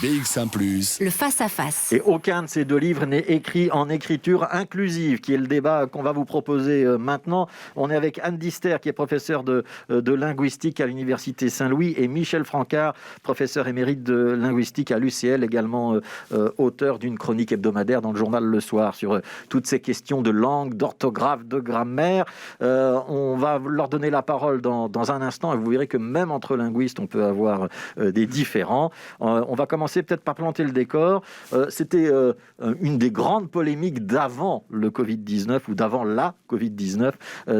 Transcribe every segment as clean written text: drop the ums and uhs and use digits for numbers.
BX1+. Le face-à-face. Et aucun de ces deux livres n'est écrit en écriture inclusive, qui est le débat qu'on va vous proposer maintenant. On est avec Anne Dister, qui est professeure de linguistique à l'Université Saint-Louis, et Michel Francard, professeur émérite de linguistique à l'UCL, également auteur d'une chronique hebdomadaire dans le journal Le Soir sur toutes ces questions de langue, d'orthographe, de grammaire. On va leur donner la parole dans un instant, et vous verrez que même entre linguistes, on peut avoir des différends. On va commencer peut-être par planter le décor. C'était une des grandes polémiques d'avant le Covid-19 ou d'avant la Covid-19,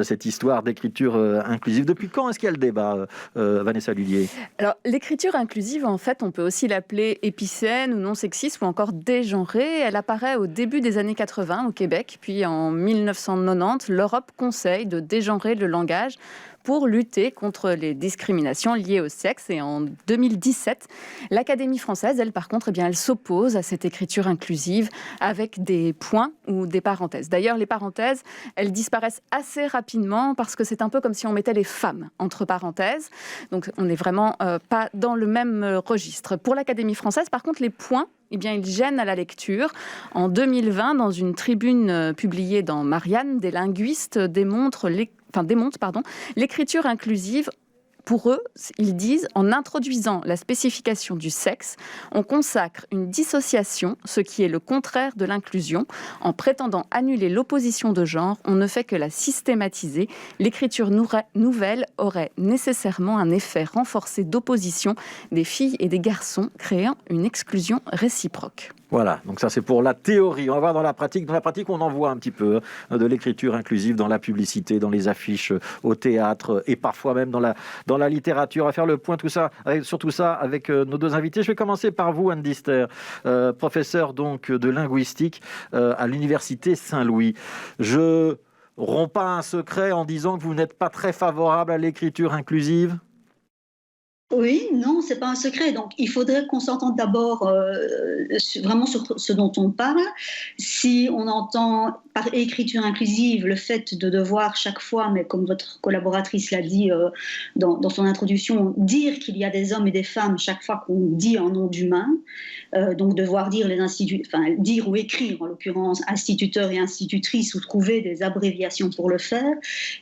cette histoire d'écriture inclusive. Depuis quand est-ce qu'il y a le débat, Vanessa Lullier ? Alors, l'écriture inclusive, en fait, on peut aussi l'appeler épicène ou non sexiste ou encore dégenrée. Elle apparaît au début des années 80 au Québec, puis en 1990, l'Europe conseille de dégenrer le langage pour lutter contre les discriminations liées au sexe. Et en 2017, l'Académie française, elle, par contre, elle s'oppose à cette écriture inclusive avec des points ou des parenthèses. D'ailleurs, les parenthèses, elles disparaissent assez rapidement parce que c'est un peu comme si on mettait les femmes entre parenthèses. Donc, on n'est vraiment pas dans le même registre. Pour l'Académie française, par contre, les points, ils gênent à la lecture. En 2020, dans une tribune publiée dans Marianne, des linguistes démontrent l'écriture inclusive. Pour eux, ils disent, en introduisant la spécification du sexe, on consacre une dissociation, ce qui est le contraire de l'inclusion. En prétendant annuler l'opposition de genre, on ne fait que la systématiser. L'écriture nouvelle aurait nécessairement un effet renforcé d'opposition des filles et des garçons, créant une exclusion réciproque. Voilà, donc ça c'est pour la théorie. On va voir dans la pratique. Dans la pratique, on en voit un petit peu de l'écriture inclusive dans la publicité, dans les affiches, au théâtre et parfois même dans la littérature. On va faire le point sur tout ça avec nos deux invités. Je vais commencer par vous, Anne Dister, professeure donc de linguistique à l'Université Saint-Louis. Je romps pas un secret en disant que vous n'êtes pas très favorable à l'écriture inclusive ? Oui, non, c'est pas un secret. Donc, il faudrait qu'on s'entende d'abord vraiment sur ce dont on parle. Si on entend par écriture inclusive le fait de devoir chaque fois, mais comme votre collaboratrice l'a dit dans son introduction, dire qu'il y a des hommes et des femmes chaque fois qu'on dit un nom d'humain, donc devoir dire dire ou écrire, en l'occurrence instituteurs et institutrices, ou trouver des abréviations pour le faire.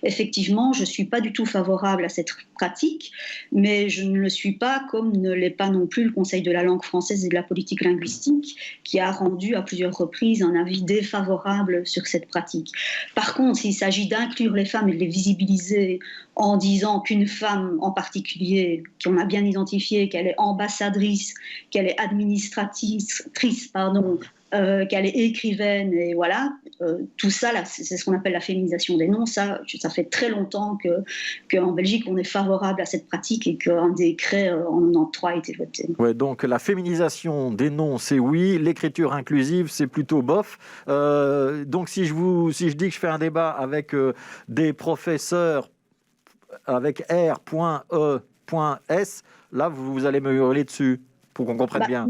Effectivement, je suis pas du tout favorable à cette pratique, mais je ne le suis pas, comme ne l'est pas non plus le Conseil de la langue française et de la politique linguistique, qui a rendu à plusieurs reprises un avis défavorable sur cette pratique. Par contre, s'il s'agit d'inclure les femmes et de les visibiliser en disant qu'une femme en particulier, qu'on a bien identifié, qu'elle est ambassadrice, qu'elle est administratrice, qu'elle est écrivaine, et voilà, tout ça, là, c'est ce qu'on appelle la féminisation des noms. Ça fait très longtemps qu'en Belgique, on est favorable à cette pratique et qu'un décret en 93 a été voté. Ouais, donc la féminisation des noms, c'est oui. L'écriture inclusive, c'est plutôt bof. Donc si je dis que je fais un débat avec des professeurs avec R.E.S, là, vous allez me hurler dessus pour qu'on comprenne bien.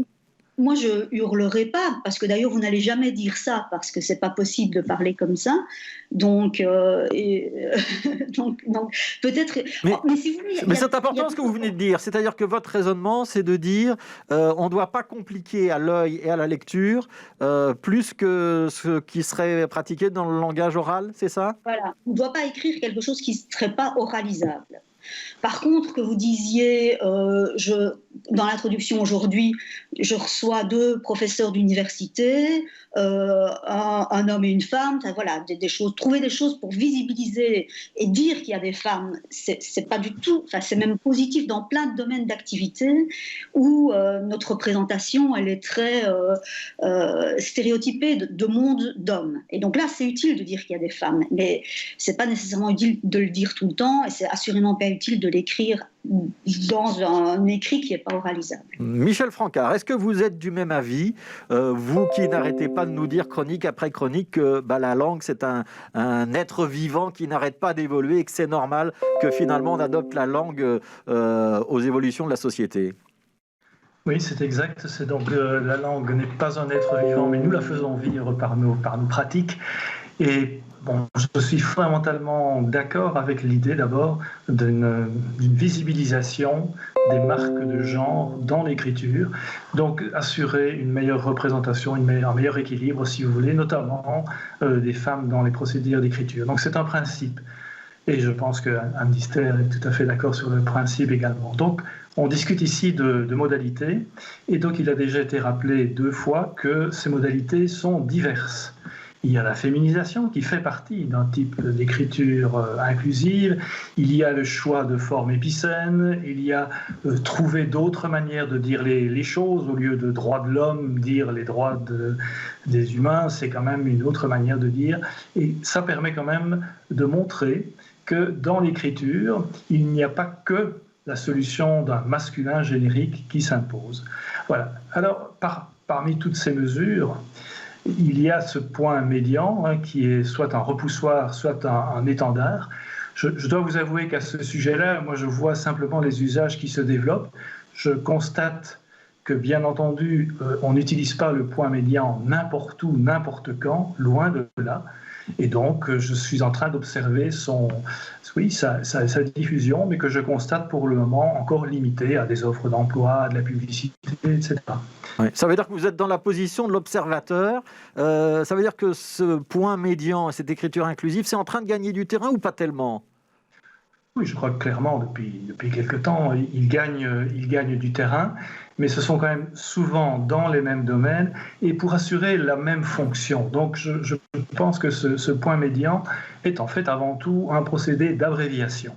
Moi, je hurlerai pas, parce que d'ailleurs, vous n'allez jamais dire ça, parce que c'est pas possible de parler comme ça. Donc peut-être. Mais si vous voulez, mais c'est important ce que vous venez de dire. C'est-à-dire que votre raisonnement, c'est de dire on ne doit pas compliquer à l'œil et à la lecture plus que ce qui serait pratiqué dans le langage oral, c'est ça ? Voilà. On ne doit pas écrire quelque chose qui ne serait pas oralisable. Par contre, que vous disiez, dans l'introduction aujourd'hui, je reçois 2 professeurs d'université, un homme et une femme, voilà, des choses, trouver des choses pour visibiliser et dire qu'il y a des femmes, c'est pas du tout, c'est même positif dans plein de domaines d'activité où notre représentation, elle est très stéréotypée de monde d'hommes. Et donc là, c'est utile de dire qu'il y a des femmes, mais c'est pas nécessairement utile de le dire tout le temps, et c'est assurément pas utile de l'écrire dans un écrit qui n'est pas oralisable. Michel Francard, est-ce que vous êtes du même avis, vous qui n'arrêtez pas de nous dire chronique après chronique que la langue c'est un être vivant qui n'arrête pas d'évoluer et que c'est normal que finalement on adopte la langue aux évolutions de la société ? Oui, c'est exact. C'est donc la langue n'est pas un être vivant, mais nous la faisons vivre par nos pratiques. Et bon, je suis fondamentalement d'accord avec l'idée d'abord d'une visibilisation des marques de genre dans l'écriture, donc assurer une meilleure représentation, un meilleur équilibre, si vous voulez, notamment des femmes dans les procédures d'écriture. Donc c'est un principe. Et je pense qu'Anne Dister est tout à fait d'accord sur le principe également. Donc, on discute ici de modalités, et donc il a déjà été rappelé 2 fois que ces modalités sont diverses. Il y a la féminisation qui fait partie d'un type d'écriture inclusive, il y a le choix de formes épicènes, il y a trouver d'autres manières de dire les choses, au lieu de droits de l'homme, dire les droits des humains, c'est quand même une autre manière de dire, et ça permet quand même de montrer que dans l'écriture, il n'y a pas que la solution d'un masculin générique qui s'impose. Voilà. Alors, parmi toutes ces mesures, il y a ce point médian qui est soit un repoussoir, soit un étendard. Je dois vous avouer qu'à ce sujet-là, moi je vois simplement les usages qui se développent. Je constate que, bien entendu, on n'utilise pas le point médian n'importe où, n'importe quand, loin de là. Et donc, je suis en train d'observer sa diffusion, mais que je constate pour le moment encore limitée à des offres d'emploi, à de la publicité, etc. Oui. Ça veut dire que vous êtes dans la position de l'observateur. Ça veut dire que ce point médian, cette écriture inclusive, c'est en train de gagner du terrain ou pas tellement ? Oui, je crois que clairement, depuis quelque temps, il gagne du terrain, mais ce sont quand même souvent dans les mêmes domaines et pour assurer la même fonction. Donc, je pense que ce point médian est en fait avant tout un procédé d'abréviation.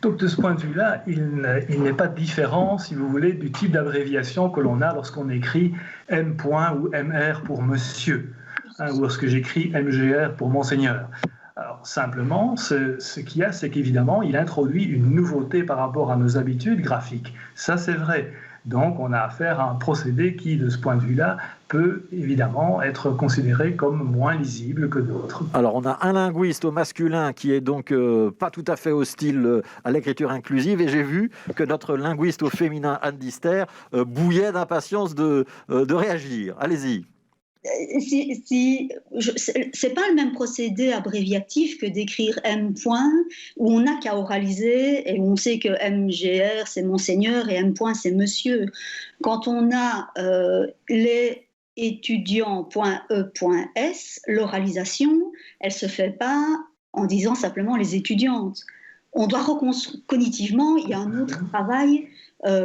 Donc, de ce point de vue-là, il n'est pas différent, si vous voulez, du type d'abréviation que l'on a lorsqu'on écrit M. ou MR pour monsieur, ou lorsque j'écris MGR pour monseigneur. Alors, simplement, ce qu'il y a, c'est qu'évidemment, il introduit une nouveauté par rapport à nos habitudes graphiques. Ça, c'est vrai. Donc, on a affaire à un procédé qui, de ce point de vue-là, peut évidemment être considéré comme moins lisible que d'autres. Alors, on a un linguiste au masculin qui est donc pas tout à fait hostile à l'écriture inclusive, et j'ai vu que notre linguiste au féminin, Anne Dister, bouillait d'impatience de réagir. Allez-y. C'est pas le même procédé abréviatif que d'écrire M. où on n'a qu'à oraliser et on sait que MGR c'est monseigneur et M. c'est monsieur. Quand on a les étudiants.e.s, l'oralisation, elle se fait pas en disant simplement les étudiantes. On doit reconstruire cognitivement, il y a un autre travail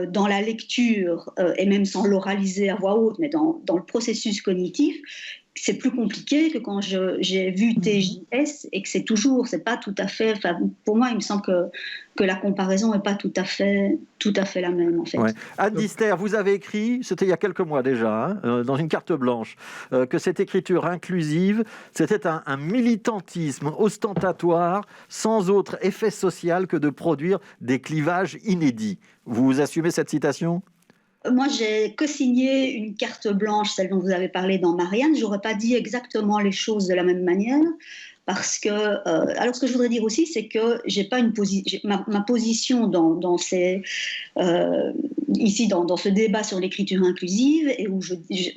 dans la lecture, et même sans l'oraliser à voix haute, mais dans le processus cognitif, c'est plus compliqué que quand j'ai vu TJS et que c'est pas tout à fait. Pour moi, il me semble que la comparaison n'est pas tout à fait la même en fait. Ouais. Anne Dister, vous avez écrit, c'était il y a quelques mois déjà, dans une carte blanche, que cette écriture inclusive, c'était un militantisme ostentatoire, sans autre effet social que de produire des clivages inédits. Vous assumez cette citation ? Moi, j'ai co-signé une carte blanche, celle dont vous avez parlé dans Marianne. Je n'aurais pas dit exactement les choses de la même manière, parce que... alors, ce que je voudrais dire aussi, c'est que j'ai pas ma position dans ces... ici, dans ce débat sur l'écriture inclusive, et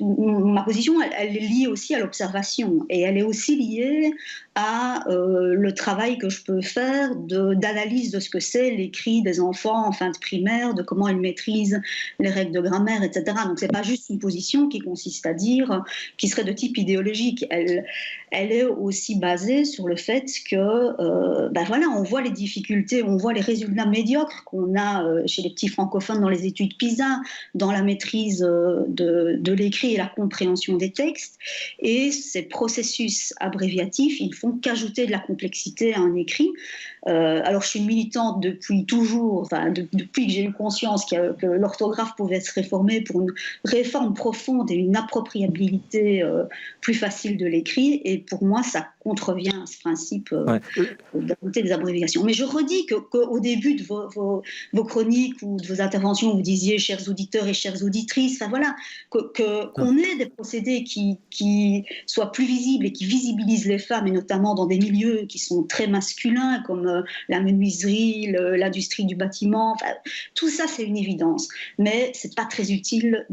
ma position, elle est liée aussi à l'observation, et elle est aussi liée à le travail que je peux faire d'analyse de ce que c'est l'écrit des enfants en fin de primaire, de comment ils maîtrisent les règles de grammaire, etc. Donc c'est pas juste une position qui consiste à dire, qui serait de type idéologique. Elle est aussi basée sur le fait que, voilà, on voit les difficultés, on voit les résultats médiocres qu'on a chez les petits francophones dans les études PISA, dans la maîtrise de l'écrit et la compréhension des textes. Et ces processus abréviatifs, ils font qu'ajouter de la complexité à un écrit. Alors, je suis une militante depuis toujours, depuis que j'ai eu conscience que l'orthographe pouvait se réformer pour une réforme profonde et une appropriabilité plus facile de l'écrit. Et pour moi, ça contrevient à ce principe d'ajouter des abréviations. Mais je redis qu'au début de vos chroniques ou de vos interventions, vous disiez, chers auditeurs et chères auditrices, qu'on ait des procédés qui soient plus visibles et qui visibilisent les femmes, et notamment dans des milieux qui sont très masculins, comme la menuiserie, l'industrie du bâtiment. Tout ça, c'est une évidence. Mais ce n'est pas très utile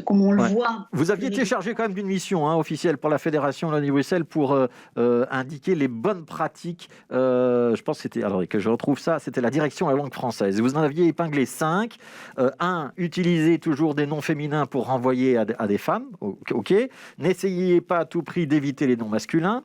comme on le voit. Vous aviez été chargé quand même d'une mission officielle pour la Fédération Wallonie-Bruxelles pour indiquer les bonnes pratiques. Je pense que c'était, alors que je retrouve ça, c'était la direction à la langue française. Vous en aviez épinglé 5. 1, utiliser toujours des noms féminins pour renvoyer à des femmes. Ok. N'essayez pas à tout prix d'éviter les noms masculins.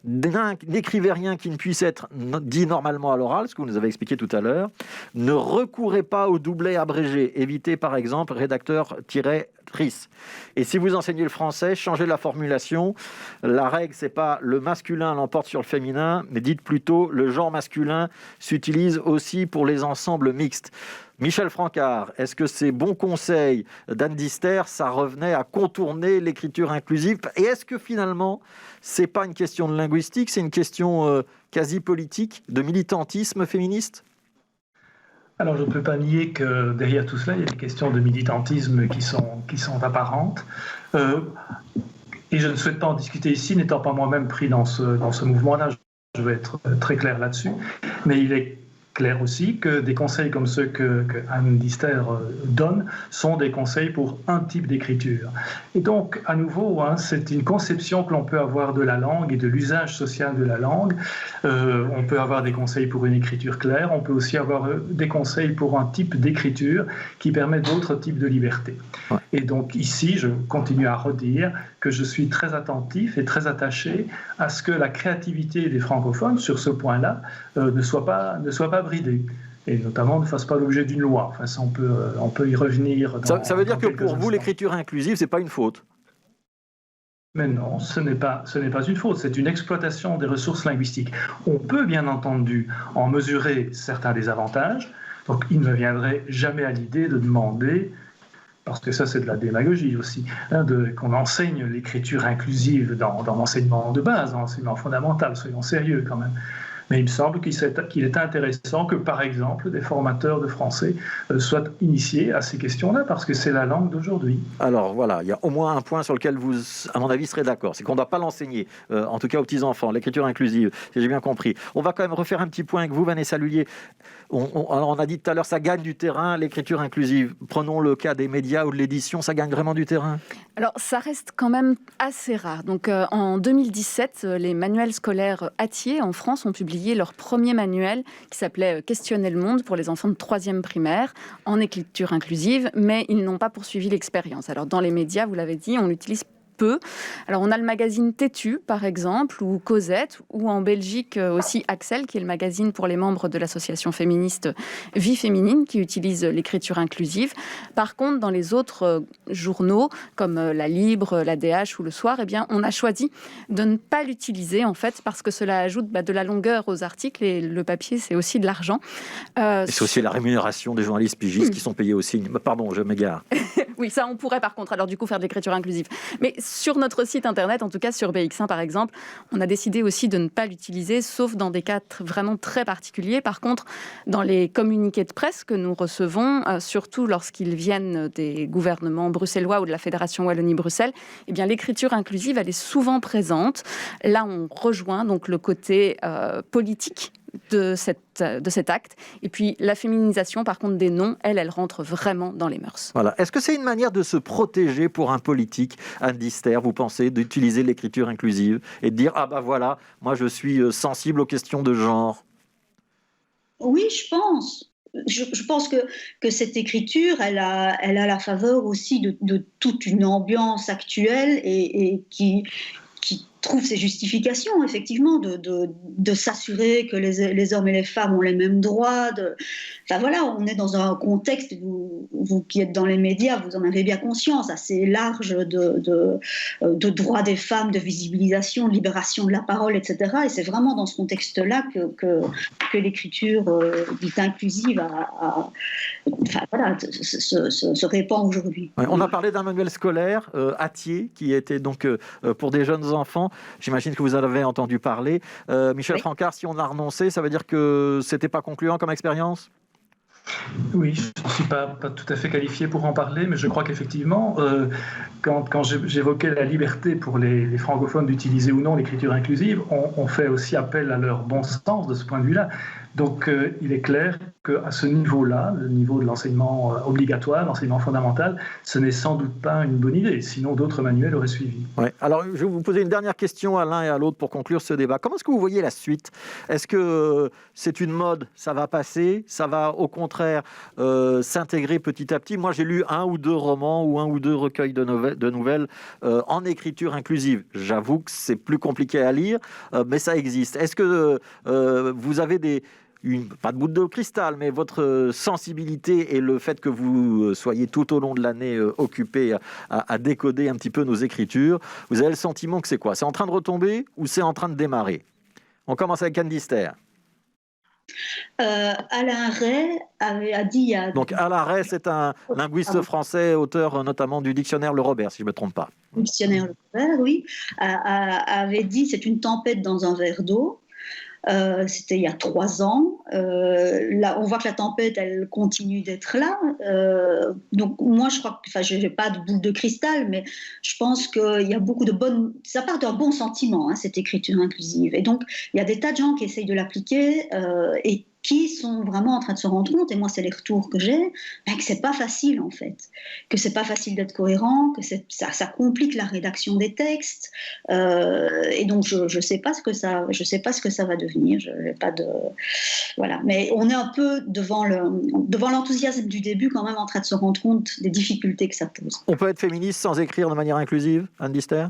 N'écrivez rien qui ne puisse être dit normalement à l'oral, ce que vous nous avez expliqué tout à l'heure. Ne recourez pas au doublet abrégé. Évitez par exemple rédacteur-trice. Et si vous enseignez le français, changez la formulation. La règle, c'est pas le masculin l'emporte sur le féminin, mais dites plutôt le genre masculin s'utilise aussi pour les ensembles mixtes. Michel Francard, est-ce que ces bons conseils d'Anne Dister, ça revenait à contourner l'écriture inclusive? Et est-ce que finalement, c'est pas une question de linguistique, c'est une question quasi politique, de militantisme féministe? Alors, je ne peux pas nier que derrière tout cela, il y a des questions de militantisme qui sont apparentes. Et je ne souhaite pas en discuter ici, n'étant pas moi-même pris dans ce mouvement-là. Je veux être très clair là-dessus. Mais il est clair aussi que des conseils comme ceux que Anne Dister donne sont des conseils pour un type d'écriture. Et donc, à nouveau, c'est une conception que l'on peut avoir de la langue et de l'usage social de la langue. On peut avoir des conseils pour une écriture claire, on peut aussi avoir des conseils pour un type d'écriture qui permet d'autres types de liberté. Ouais. Et donc ici, je continue à redire que je suis très attentif et très attaché à ce que la créativité des francophones sur ce point-là ne soit pas bridée. Et notamment ne fasse pas l'objet d'une loi. Enfin, ça, on peut y revenir. Ça veut dire que pour vous, l'écriture inclusive, c'est pas une faute? Mais non, ce n'est pas une faute, c'est une exploitation des ressources linguistiques. On peut bien entendu en mesurer certains des avantages, donc il ne me viendrait jamais à l'idée de demander, parce que ça c'est de la démagogie aussi, qu'on enseigne l'écriture inclusive dans l'enseignement de base, dans l'enseignement fondamental, soyons sérieux quand même. Mais il me semble qu'il est intéressant que, par exemple, des formateurs de français soient initiés à ces questions-là, parce que c'est la langue d'aujourd'hui. Alors voilà, il y a au moins un point sur lequel vous, à mon avis, serez d'accord. C'est qu'on ne doit pas l'enseigner, en tout cas aux petits-enfants, l'écriture inclusive, si j'ai bien compris. On va quand même refaire un petit point avec vous, Vanessa Lullier. Alors on a dit tout à l'heure, ça gagne du terrain, l'écriture inclusive. Prenons le cas des médias ou de l'édition, ça gagne vraiment du terrain? Alors ça reste quand même assez rare. Donc en 2017, les manuels scolaires Hatier en France ont publié leur premier manuel qui s'appelait « Questionner le monde » pour les enfants de 3e primaire en écriture inclusive, mais ils n'ont pas poursuivi l'expérience. Alors dans les médias, vous l'avez dit, on l'utilise peu. Alors on a le magazine Têtu par exemple, ou Cosette, ou en Belgique aussi Axel, qui est le magazine pour les membres de l'association féministe Vie Féminine, qui utilise l'écriture inclusive. Par contre, dans les autres journaux, comme La Libre, la DH ou Le Soir, eh bien, on a choisi de ne pas l'utiliser en fait, parce que cela ajoute de la longueur aux articles, et le papier, c'est aussi de l'argent. C'est aussi la rémunération des journalistes pigistes qui sont payés aussi. Pardon, je m'égare. Oui, ça on pourrait par contre, alors du coup, faire de l'écriture inclusive. Mais sur notre site internet, en tout cas sur BX1 par exemple, on a décidé aussi de ne pas l'utiliser, sauf dans des cas vraiment très particuliers. Par contre, dans les communiqués de presse que nous recevons, surtout lorsqu'ils viennent des gouvernements bruxellois ou de la Fédération Wallonie-Bruxelles, eh bien l'écriture inclusive, elle est souvent présente. Là, on rejoint donc le côté politique de cet acte. Et puis la féminisation, par contre, des noms, elle rentre vraiment dans les mœurs. Voilà. Est-ce que c'est une manière de se protéger pour un politique, Anne Dister, vous pensez, d'utiliser l'écriture inclusive et de dire « Ah bah voilà, moi je suis sensible aux questions de genre ». Oui, je pense. Je pense que cette écriture, elle a la faveur aussi de toute une ambiance actuelle et qui trouve ses justifications, effectivement, de s'assurer que les hommes et les femmes ont les mêmes droits. Enfin voilà, on est dans un contexte, vous qui êtes dans les médias, vous en avez bien conscience, assez large de droits des femmes, de visibilisation, de libération de la parole, etc. Et c'est vraiment dans ce contexte-là que l'écriture dite inclusive se répand aujourd'hui. Ouais, on a parlé d'un manuel scolaire, Hatier, qui était donc pour des jeunes enfants. J'imagine que vous en avez entendu parler. Michel Francard, si on a renoncé, ça veut dire que c'était pas concluant comme expérience? Oui, je ne suis pas tout à fait qualifié pour en parler, mais je crois qu'effectivement, quand j'évoquais la liberté pour les francophones d'utiliser ou non l'écriture inclusive, on fait aussi appel à leur bon sens de ce point de vue-là. Donc il est clair qu'à ce niveau-là, le niveau de l'enseignement obligatoire, l'enseignement fondamental, ce n'est sans doute pas une bonne idée, sinon d'autres manuels auraient suivi. Ouais. Alors, je vais vous poser une dernière question à l'un et à l'autre pour conclure ce débat. Comment est-ce que vous voyez la suite? Est-ce que c'est une mode, ça va passer, ça va au contraire s'intégrer petit à petit? Moi, j'ai lu 1 ou 2 romans ou 1 ou 2 recueils de nouvelles en écriture inclusive. J'avoue que c'est plus compliqué à lire, mais ça existe. Est-ce que vous avez pas de boule de cristal, mais votre sensibilité et le fait que vous soyez tout au long de l'année occupé à décoder un petit peu nos écritures, vous avez le sentiment que c'est quoi? C'est en train de retomber ou c'est en train de démarrer? On commence avec Anne Dister. Alain Ray a dit il y a... Donc Alain Ray, c'est un linguiste français, auteur notamment du dictionnaire Le Robert, si je ne me trompe pas. Le dictionnaire Le Robert, oui, avait dit c'est une tempête dans un verre d'eau. C'était il y a 3 ans. Là, on voit que la tempête, elle continue d'être là. Donc moi, je crois que, enfin, je n'ai pas de boule de cristal, mais je pense qu'il y a beaucoup de bonnes... Ça part d'un bon sentiment, hein, cette écriture inclusive. Et donc, il y a des tas de gens qui essayent de l'appliquer et qui sont vraiment en train de se rendre compte, et moi c'est les retours que j'ai, que c'est pas facile en fait, que c'est pas facile d'être cohérent, que ça complique la rédaction des textes, et donc je sais pas ce que ça va devenir, je n'ai pas de... Voilà, mais on est un peu devant l'enthousiasme du début quand même en train de se rendre compte des difficultés que ça pose. On peut être féministe sans écrire de manière inclusive, Anne Dister?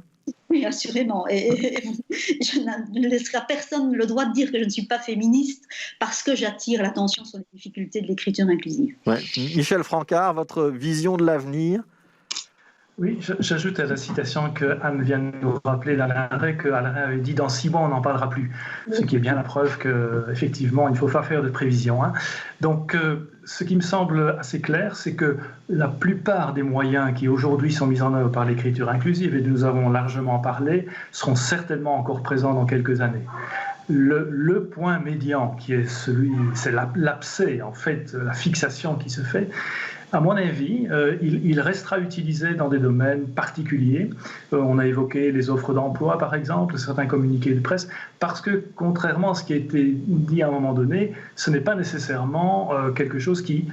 Oui, assurément. Et je ne laisserai à personne le droit de dire que je ne suis pas féministe parce que j'attire l'attention sur les difficultés de l'écriture inclusive. Ouais. Michel Francard, votre vision de l'avenir? Oui, j'ajoute à la citation que Anne vient de nous rappeler d'Alain Ray, qu'Alain Ray avait dit « dans 6 mois, on n'en parlera plus », ce qui est bien la preuve qu'effectivement, il ne faut pas faire de prévisions. Hein. Donc, ce qui me semble assez clair, c'est que la plupart des moyens qui aujourd'hui sont mis en œuvre par l'écriture inclusive, et nous avons largement parlé, seront certainement encore présents dans quelques années. Le point médian, qui est c'est l'abcès, en fait, la fixation qui se fait, à mon avis, il restera utilisé dans des domaines particuliers. On a évoqué les offres d'emploi, par exemple, certains communiqués de presse, parce que, contrairement à ce qui a été dit à un moment donné, ce n'est pas nécessairement quelque chose qui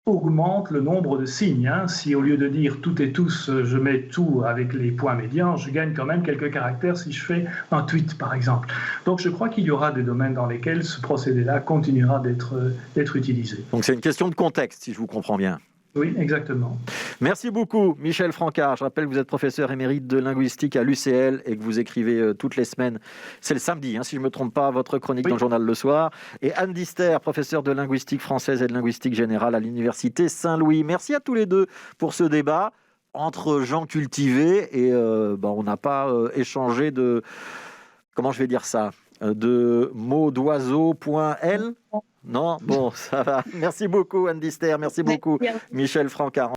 augmente le nombre de signes. Hein. Si au lieu de dire tout et tous, je mets tout avec les points médians, je gagne quand même quelques caractères si je fais un tweet, par exemple. Donc je crois qu'il y aura des domaines dans lesquels ce procédé-là continuera d'être utilisé. Donc c'est une question de contexte, si je vous comprends bien. Oui, exactement. Merci beaucoup, Michel Francard. Je rappelle que vous êtes professeur émérite de linguistique à l'UCL et que vous écrivez toutes les semaines. C'est le samedi, hein, si je ne me trompe pas, votre chronique dans le journal le soir. Et Anne Dister, professeure de linguistique française et de linguistique générale à l'Université Saint-Louis. Merci à tous les deux pour ce débat entre gens cultivés et on n'a pas échangé de... Comment je vais dire ça? De mots d'oiseau.l. Non, bon, ça va. Merci beaucoup, Anne Dister. Merci beaucoup, Michel Francard.